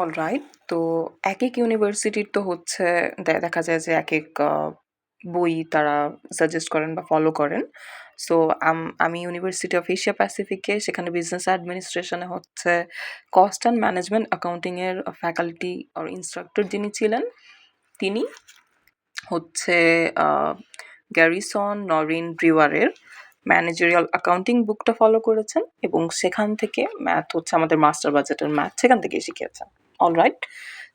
Alright. তো একেক ইউনিভার্সিটির তো হচ্ছে দেখা যায় যে একেক বই তারা সাজেস্ট করেন বা ফলো করেন। সো আমি ইউনিভার্সিটি অফ এশিয়া প্যাসিফিকে সেখানে বিজনেস অ্যাডমিনিস্ট্রেশনে হচ্ছে কস্ট অ্যান্ড ম্যানেজমেন্ট অ্যাকাউন্টিং এর ফ্যাকাল্টি অর ইন্সট্রাক্টর যিনি ছিলেন, তিনি হচ্ছে আ গ্যারিসন নরিন ব্রিওয়ারের ম্যানেজেরিয়াল অ্যাকাউন্টিং বুকটা ফলো করেছেন এবং সেখান থেকে ম্যাথ হচ্ছে আমাদের মাস্টার বাজেটের ম্যাথ সেখান থেকেই শিখিয়েছেন। অলরাইট।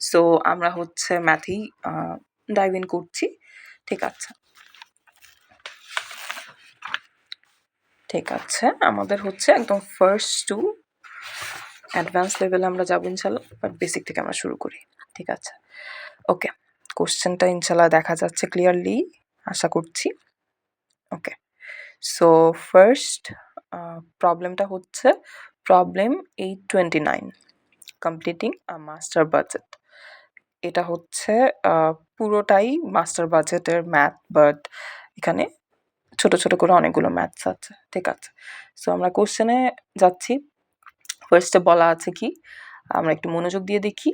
সো আমরা হচ্ছে ম্যাথেই ডাইভ ইন করছি। ঠিক আছে। ঠিক আছে। আমাদের হচ্ছে একদম ফার্স্ট টু অ্যাডভান্স লেভেলে আমরা যাবো ইনশাআল্লাহ। বাট বেসিক থেকে আমরা শুরু করি। ঠিক আছে। ওকে। কোশ্চেনটা ইনশাআল্লাহ দেখা যাচ্ছে ক্লিয়ারলি, আশা করছি। ওকে। সো ফার্স্ট প্রবলেমটা হচ্ছে problem 829 completing a master budget. এটা হচ্ছে পুরোটাই মাস্টার বাজেটের ম্যাথ, বাট এখানে ছোট ছোট করে অনেকগুলো ম্যাথস আছে। ঠিক আছে। সো আমরা কোশ্চেনে যাচ্ছি। ফার্স্টে বলা আছে কি, আমরা একটু মনোযোগ দিয়ে দেখি।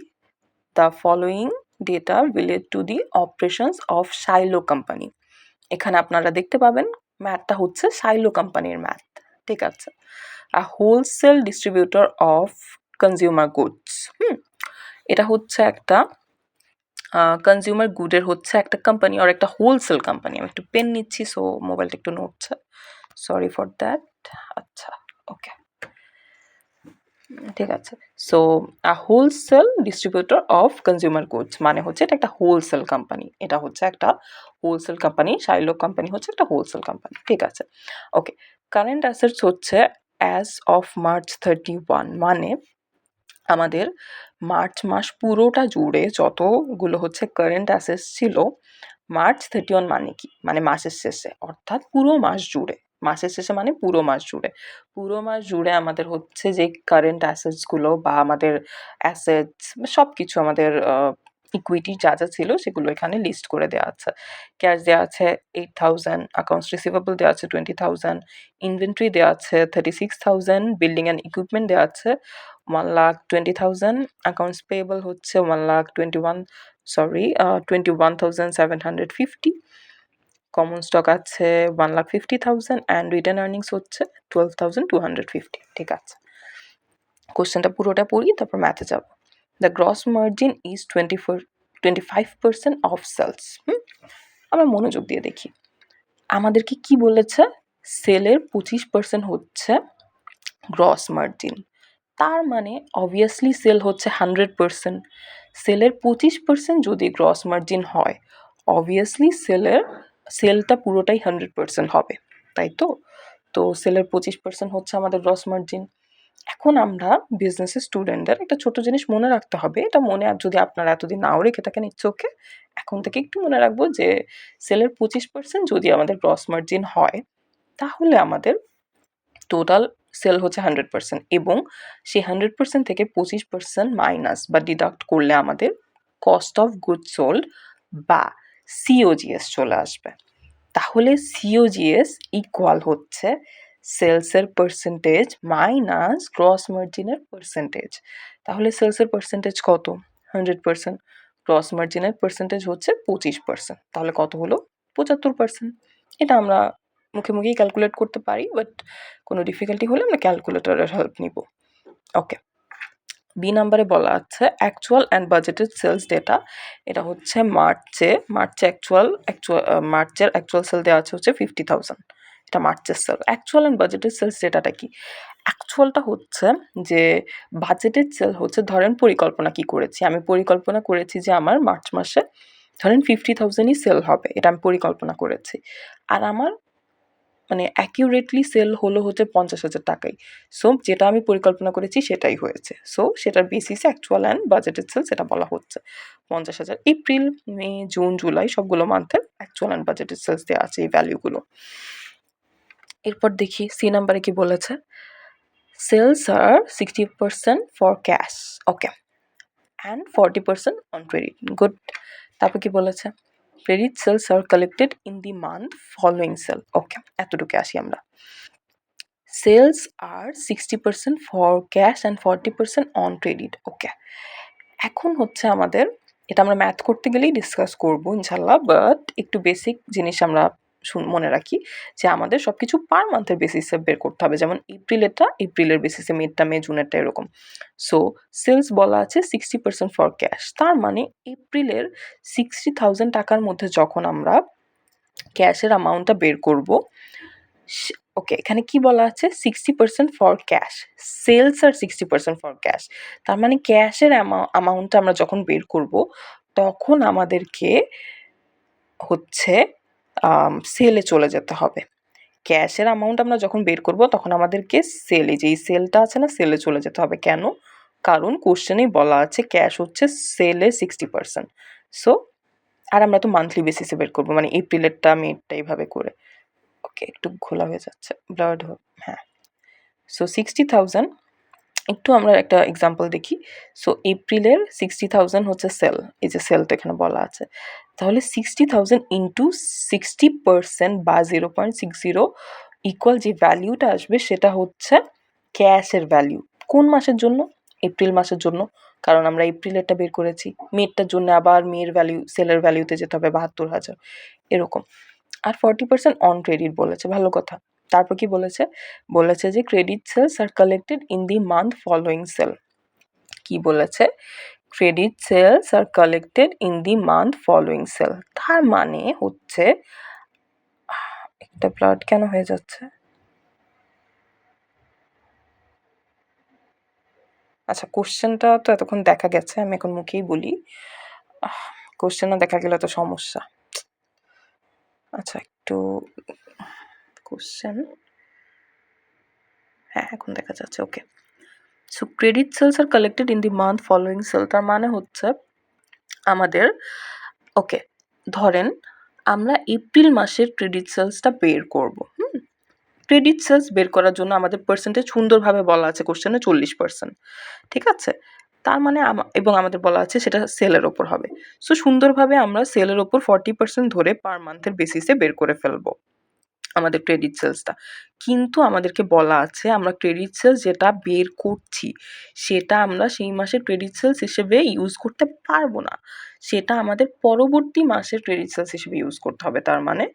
The following data relate to the operations of Shiloh company. এখানে আপনারা দেখতে পাবেন ম্যাথটা হচ্ছে শাইলো কোম্পানির ম্যাথ। ঠিক আছে। A wholesale distributor of consumer goods. এটা হচ্ছে একটা কনজিউমার গুডের হচ্ছে একটা কোম্পানি আর একটা হোলসেল কোম্পানি। আমি একটু পেন নিচ্ছি, সো মোবাইলটা একটু নড়ছে, সরি ফর দ্যাট। আচ্ছা, ওকে। ঠিক আছে। So a wholesale distributor of consumer goods মানে হচ্ছে এটা একটা হোলসেল কোম্পানি। এটা হচ্ছে একটা হোলসেল কোম্পানি, শাইলোক কোম্পানি হচ্ছে একটা হোলসেল কোম্পানি। ঠিক আছে। ওকে। কারেন্ট অ্যাসেটস হচ্ছে অ্যাজ অফ মার্চ 31 মানে আমাদের মার্চ মাস পুরোটা জুড়ে যতগুলো হচ্ছে কারেন্ট অ্যাসেটস ছিল, মার্চ 31 মানে কি? মানে মাসের শেষে, অর্থাৎ পুরো মাস জুড়ে। মাসের শেষে মানে পুরো মাস জুড়ে। পুরো মাস জুড়ে আমাদের হচ্ছে যে কারেন্ট অ্যাসেটসগুলো বা আমাদের অ্যাসেটস সবকিছু আমাদের ইকুইটি যা যা ছিল সেগুলো এখানে লিস্ট করে দেওয়া আছে। ক্যাশ দেওয়া আছে 8,000, অ্যাকাউন্টস রিসিভেবল দেওয়া আছে 20,000, ইনভেন্টরি দেওয়া আছে 36,000, বিল্ডিং অ্যান্ড ইকুইপমেন্ট দেওয়া আছে 1,20,000, অ্যাকাউন্টস পেয়েবল হচ্ছে 21,750, কমন স্টক আছে 1,50,000 অ্যান্ড রিটেন আর্নিংস হচ্ছে 12,250। ঠিক আছে। কোশ্চেনটা পুরোটা পড়ি, তারপর ম্যাথে যাব। The gross margin is 25% of sales. আমরা মনোযোগ দিয়ে দেখি আমাদেরকে কি বলেছে। সেলের 25% হচ্ছে গ্রস মার্জিন। তার মানে অবভিয়াসলি সেল হচ্ছে 100%। সেলের 25% যদি গ্রস মার্জিন হয়, অবভিয়াসলি সেলটা পুরোটাই 100% হবে, তাই তো? তো সেলের 25% হচ্ছে আমাদের গ্রস মার্জিন। এখন আমরা বিজনেসের স্টুডেন্টদের একটা ছোট জিনিস মনে রাখতে হবে। এটা মনে যদি আপনারা এতদিন নাও রেখে থাকেন, ইটস ওকে। এখন থেকে একটু মনে রাখবো যে সেলের 25% যদি আমাদের গ্রস মার্জিন হয়, তাহলে আমাদের টোটাল সেল হচ্ছে 100% এবং সেই 100% থেকে 25% মাইনাস বা ডিডাক্ট করলে আমাদের কস্ট অফ গুডস সোল্ড বা সিওজিএস চলে আসবে। তাহলে সিওজিএস ইকুয়াল হচ্ছে সেলসের পার্সেন্টেজ মাইনাস গ্রস মার্জিনের পার্সেন্টেজ। তাহলে সেলসের পার্সেন্টেজ কত? 100%। গ্রস মার্জিনের পার্সেন্টেজ হচ্ছে 25%। তাহলে কত হলো? 75%। এটা আমরা মুখে মুখেই ক্যালকুলেট করতে পারি, বাট কোনো ডিফিকাল্টি হলে আমরা ক্যালকুলেটরের হেল্প নিব। ওকে। বি নাম্বারে বলা আছে actual and budgeted sales data. এটা হচ্ছে মার্চের অ্যাকচুয়াল সেল দেওয়া আছে হচ্ছে 50,000। এটা মার্চের sale. Actual and budgeted sales ডেটাটা কি? অ্যাকচুয়ালটা হচ্ছে যে বাজেটেড সেল হচ্ছে ধরেন পরিকল্পনা কি করেছি, আমি পরিকল্পনা করেছি যে আমার মার্চ মাসে ধরেন 50,000ই সেল হবে, এটা আমি পরিকল্পনা করেছি। আর আমার মানে অ্যাকিউরেটলি সেল হলো হচ্ছে 50,000 টাকাই। সো যেটা আমি পরিকল্পনা করেছি সেটাই হয়েছে। সো সেটার বেসিসে অ্যাকচুয়াল অ্যান্ড বাজেটেড সেল সেটা বলা হচ্ছে 50,000। এপ্রিল, মে, জুন, জুলাই সবগুলো মান্থের অ্যাকচুয়াল অ্যান্ড বাজেটেড সেলস দেওয়া আছে এই ভ্যালুগুলো। এরপর দেখি সি নাম্বারে কি বলেছে। সেলস আর 60% for cash, okay, and 40% on credit, good. তারপর কি বলেছে? Credit sales R collected in the month following sale, okay, এতটুকু আসি আমরা। Sales are 60% for cash and 40% on credit. Okay. এখন হচ্ছে আমাদের, এটা আমরা ম্যাথ করতে গেলেই ডিসকাস করবো ইনশাল্লাহ, বাট একটু বেসিক জিনিস আমরা মনে রাখি যে আমাদের সব কিছু পার মান্থের বেসিসে বের করতে হবে। যেমন এপ্রিলেরটা এপ্রিলের বেসিসে, মেটা মে, জুনেরটা এরকম। সো সেলস বলা আছে 60% ফর ক্যাশ, তার মানে এপ্রিলের 60,000 টাকার মধ্যে যখন আমরা ক্যাশের অ্যামাউন্টটা বের করব, ওকে এখানে কি বলা আছে 60% ফর ক্যাশ, সেলস আর 60% ফর ক্যাশ, তার মানে ক্যাশের অ্যামাউন্টটা আমরা যখন বের করব তখন আমাদেরকে হচ্ছে সেলে চলে যেতে হবে। ক্যাশের অ্যামাউন্ট আমরা যখন বের করব তখন আমাদেরকে সেলে, যেই সেলটা আছে না, সেলে চলে যেতে হবে। কেন? কারণ কোশ্চেনেই বলা আছে ক্যাশ হচ্ছে সেলে 60%। সো আর আমরা তো মান্থলি বেসিসে বের করবো, মানে এপ্রিলেরটা মেটা এইভাবে করে। ওকে একটু ঘোলা হয়ে যাচ্ছে, ব্লাড, হ্যাঁ। সো 60,000, একটু আমরা একটা এক্সাম্পল দেখি। সো এপ্রিলের 60,000 হচ্ছে সেল, এই যে সেল তো এখানে বলা আছে, তাহলে 60,000 ইন্টু 60% বা 0.60 ইকুয়াল যে ভ্যালিউটা আসবে সেটা হচ্ছে ক্যাশের ভ্যালিউ। কোন মাসের জন্য? এপ্রিল মাসের জন্য, কারণ আমরা এপ্রিলেরটা বের করেছি। মেয়েরটার জন্য আবার মেয়ের ভ্যালিউ, সেলের ভ্যালিউতে যেতে হবে 72,000 এরকম। আর 40% অন ক্রেডিট বলেছে, ভালো কথা। তারপর কি বলেছে? বলেছে যে credit sales R collected in the month following sale. কি বলেছে? Credit sales R collected in the month following sale, তার মানে হচ্ছে, একটা ব্লাড কেন হয়ে যাচ্ছে? আচ্ছা কোশ্চেনটা তো এতক্ষণ দেখা গেছে, আমি এখন মুখেই বলি। কোশ্চেন না দেখা গেলে তো সমস্যা। আচ্ছা একটু কোশ্চেন, হ্যাঁ এখন দেখা যাচ্ছে, okay. So credit sales R collected in the month following sale, তার মানে হচ্ছে আমাদের, ওকে ধরেন আমরা এপ্রিল মাসের ক্রেডিট সেলসটা বের করব। ক্রেডিট সেলস বের করার জন্য আমাদের পার্সেন্টেজ সুন্দরভাবে বলা আছে কোশ্চেনে 40%, ঠিক আছে? তার মানে এবং আমাদের বলা আছে সেটা সেলের ওপর হবে। সো সুন্দরভাবে আমরা সেলের ওপর 40% ধরে পার মান্থের বেসিসে বের করে ফেলবো আমাদের ক্রেডিট সেলসটা। কিন্তু আমাদেরকে বলা আছে আমরা ক্রেডিট সেলস যেটা বের করছি সেটা আমরা সেই মাসের ক্রেডিট সেলস হিসেবে ইউজ করতে পারবো না, সেটা আমাদের পরবর্তী মাসের ক্রেডিট সেলস হিসেবে ইউজ করতে হবে। তার মানে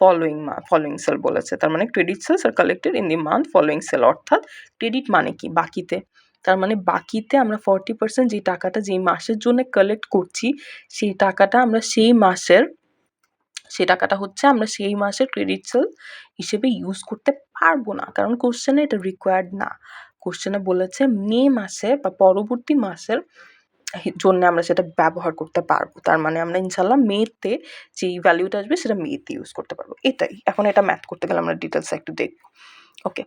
ফলোয়িং সেল বলেছে, তার মানে credit sales R collected in the month following sale, অর্থাৎ ক্রেডিট মানে কি? বাকিতে। তার মানে বাকিতে আমরা 40% যে টাকাটা যেই মাসের জন্য কালেক্ট করছি সেই টাকাটা আমরা সেই মাসের, সে টাকাটা হচ্ছে আমরা সেই মাসের ক্রেডিট সেল হিসেবে ইউজ করতে পারবো না, কারণ কোশ্চেনে এটা রিকোয়ার্ড না। কোশ্চেনে বলেছে মে মাসে বা পরবর্তী মাসের জন্য আমরা সেটা ব্যবহার করতে পারবো। তার মানে আমরা ইনশাল্লাহ মেতে যেই ভ্যালুটা আসবে সেটা মেতে ইউজ করতে পারবো, এটাই। এখন এটা ম্যাথ করতে গেলে আমরা ডিটেলস একটু দেখবো। ওকে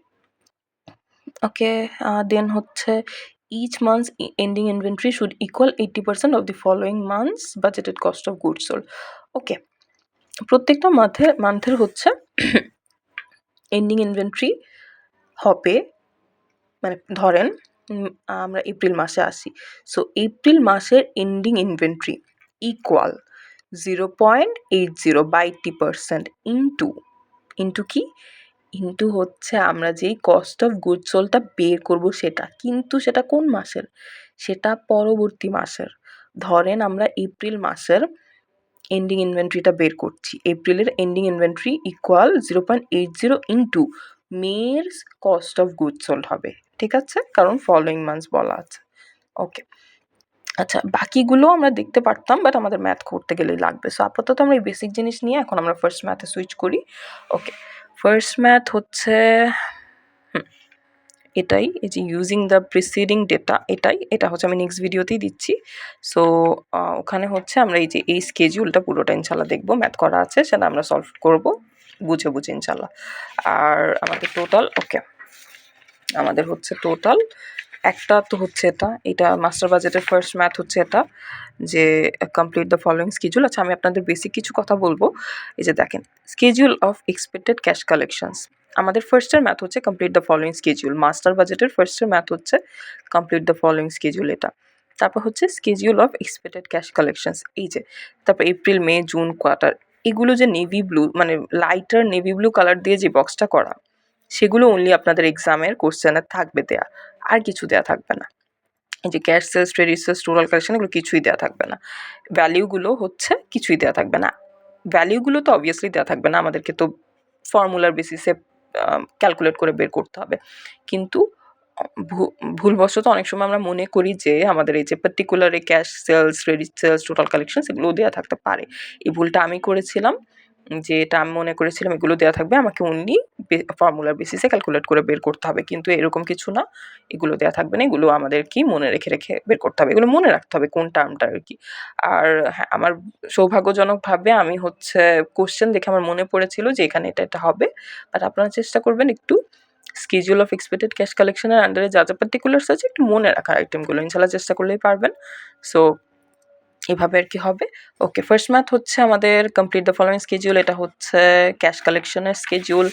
ওকে দেন হচ্ছে each month's ending inventory should equal 80% of the following months budgeted cost of goods sold. ওকে প্রত্যেকটা মান্থের হচ্ছে এন্ডিং ইনভেন্টরি হবে, মানে ধরেন আমরা এপ্রিল মাসে আসি। সো এপ্রিল মাসের এন্ডিং ইনভেন্টরি ইকুয়াল 0.80 বা 80% ইন্টু কি? ইন্টু হচ্ছে আমরা যেই কস্ট অফ গুডস সোল্ডটা বের করব সেটা, কিন্তু সেটা কোন মাসের? সেটা পরবর্তী মাসের। ধরেন আমরা এপ্রিল মাসের এন্ডিং ইনভেন্টরিটা বের করছি, এপ্রিলের এন্ডিং ইনভেন্টরি ইকুয়াল 0.80 ইন্টু মের কস্ট অফ গুডস সোল্ড হবে, ঠিক আছে? কারণ ফলোয়িং মান্থস বলা আছে। ওকে আচ্ছা বাকিগুলো আমরা দেখতে পারতাম, বাট আমাদের ম্যাথ করতে গেলেই লাগবে। সো আপাতত আমরা এই বেসিক জিনিস নিয়ে এখন আমরা ফার্স্ট ম্যাথে সুইচ করি। ওকে ফার্স্ট ম্যাথ হচ্ছে এটাই, এই যে ইউজিং দ্য প্রিসিডিং ডেটা, এটা হচ্ছে আমি নেক্সট ভিডিওতেই দিচ্ছি। সো ওখানে হচ্ছে আমরা এই যে এই স্কেজিউলটা পুরোটা ইনশাল্লাহ দেখবো, ম্যাথ করা আছে সেটা আমরা সলভ করব বুঝে বুঝে ইনশাল্লাহ। আর আমাদের টোটাল, ওকে আমাদের হচ্ছে টোটাল একটা তো হচ্ছে এটা মাস্টার বাজেটের ফার্স্ট ম্যাথ হচ্ছে এটা, যে কমপ্লিট দ্য ফলোয়িং স্কেজুল। আচ্ছা আমি আপনাদের বেসিক কিছু কথা বলবো। এই যে দেখেন schedule of expected cash collections, আমাদের ফার্স্টের ম্যাথ হচ্ছে complete the following schedule, master বাজেটের ফার্স্টের ম্যাথ হচ্ছে কমপ্লিট দ্য ফলোয়িং স্কেজুল এটা। তারপর হচ্ছে schedule of expected cash collections, এই যে তারপর এপ্রিল মে জুন কোয়ার্টার, এগুলো যে নেভি ব্লু মানে লাইটার নেভি ব্লু কালার দিয়ে যে বক্সটা করা, সেগুলো অনলি আপনাদের এক্সামের কোশ্চেনে থাকবে দেয়া, আর কিছু দেয়া থাকবে না। এই যে cash sales, trade sales, total collection এগুলো কিছুই দেওয়া থাকবে না। ভ্যালিউগুলো হচ্ছে কিছুই দেওয়া থাকবে না। ভ্যালিউগুলো তো অবভিয়াসলি দেওয়া থাকবে না, আমাদেরকে তো ফর্মুলার বেসিসে ক্যালকুলেট করে বের করতে হবে। কিন্তু ভুলবশত অনেক সময় আমরা মনে করি যে আমাদের এই যে পার্টিকুলার এই cash sales, credit sales, total collection এগুলোও দেওয়া থাকতে পারে। এই ভুলটা আমি করেছিলাম, যে এটা আমি মনে করেছিলাম এগুলো দেওয়া থাকবে, আমাকে অনলি ফর্মুলার বেসিসে ক্যালকুলেট করে বের করতে হবে, কিন্তু এরকম কিছু না, এগুলো দেওয়া থাকবে না, এগুলো আমাদের কি মনে রেখে রেখে বের করতে হবে, এগুলো মনে রাখতে হবে কোন টার্মটা আর কি। আর হ্যাঁ, আমার সৌভাগ্যজনকভাবে আমি হচ্ছে কোশ্চেন দেখে আমার মনে পড়েছিল যে এখানে এটা এটা হবে, বাট আপনারা চেষ্টা করবেন একটু স্কেডিউল অফ এক্সপেক্টেড ক্যাশ কালেকশনের আন্ডারে যা যা পার্টিকুলার্স আছে একটু মনে রাখার আইটেমগুলো, ইনশাল্লাহ চেষ্টা করলেই পারবেন। সো এভাবে আর কি হবে। ওকে, ফার্স্ট ম্যাথ হচ্ছে আমাদের কমপ্লিট দ্য ফলোইং স্কেডিউল, এটা হচ্ছে ক্যাশ কালেকশনের স্কেডিউল।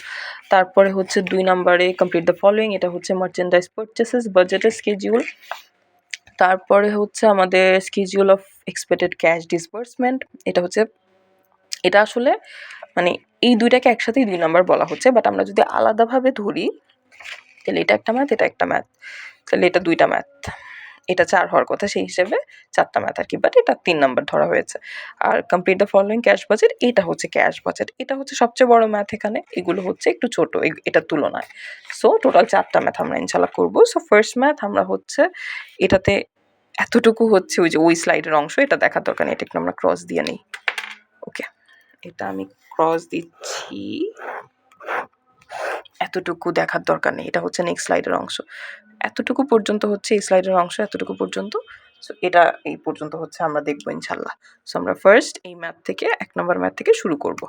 তারপরে হচ্ছে 2 নম্বরে কমপ্লিট দ্য ফলোইং, এটা হচ্ছে মার্চেন্ডাইজ পারচেসেস বাজেটের স্কেডিউল। তারপরে হচ্ছে আমাদের schedule of expected cash disbursement, এটা হচ্ছে, এটা আসলে মানে এই দুইটাকে একসাথেই 2 নাম্বার বলা হচ্ছে, বাট আমরা যদি আলাদাভাবে ধরি তাহলে এটা একটা ম্যাথ, এটা একটা ম্যাথ, তাহলে এটা 2টা ম্যাথ, এটা 4 হওয়ার কথা, সেই হিসেবে 4টা ম্যাথ আর কি, বাট এটা 3 নাম্বার ধরা হয়েছে। আর complete the following cash budget, এটা হচ্ছে ক্যাশ বাজেট, এটা হচ্ছে সবচেয়ে বড় ম্যাথ এখানে, এগুলো হচ্ছে একটু ছোট এটার তুলনায়। সো টোটাল 4টা ম্যাথ আমরা ইনশাল্লাহ করবো। সো ফার্স্ট ম্যাথ আমরা হচ্ছে এটাতে এতটুকু হচ্ছে ওই যে ওই স্লাইডের অংশ, এটা দেখার দরকার নেই, এটা একটু আমরা ক্রস দিয়ে নিই। ওকে, এটা আমি ক্রস দিচ্ছি, এতটুকু দেখার দরকার নেই, এটা হচ্ছে নেক্সট স্লাইডের অংশ, এতটুকু পর্যন্ত হচ্ছে এই স্লাইডের অংশ, এতটুকু পর্যন্ত। সো এটা এই পর্যন্ত হচ্ছে আমরা দেখবো ইনশাল্লাহ। সো আমরা ফার্স্ট এই ম্যাথ থেকে 1 নম্বর ম্যাথ থেকে শুরু করব।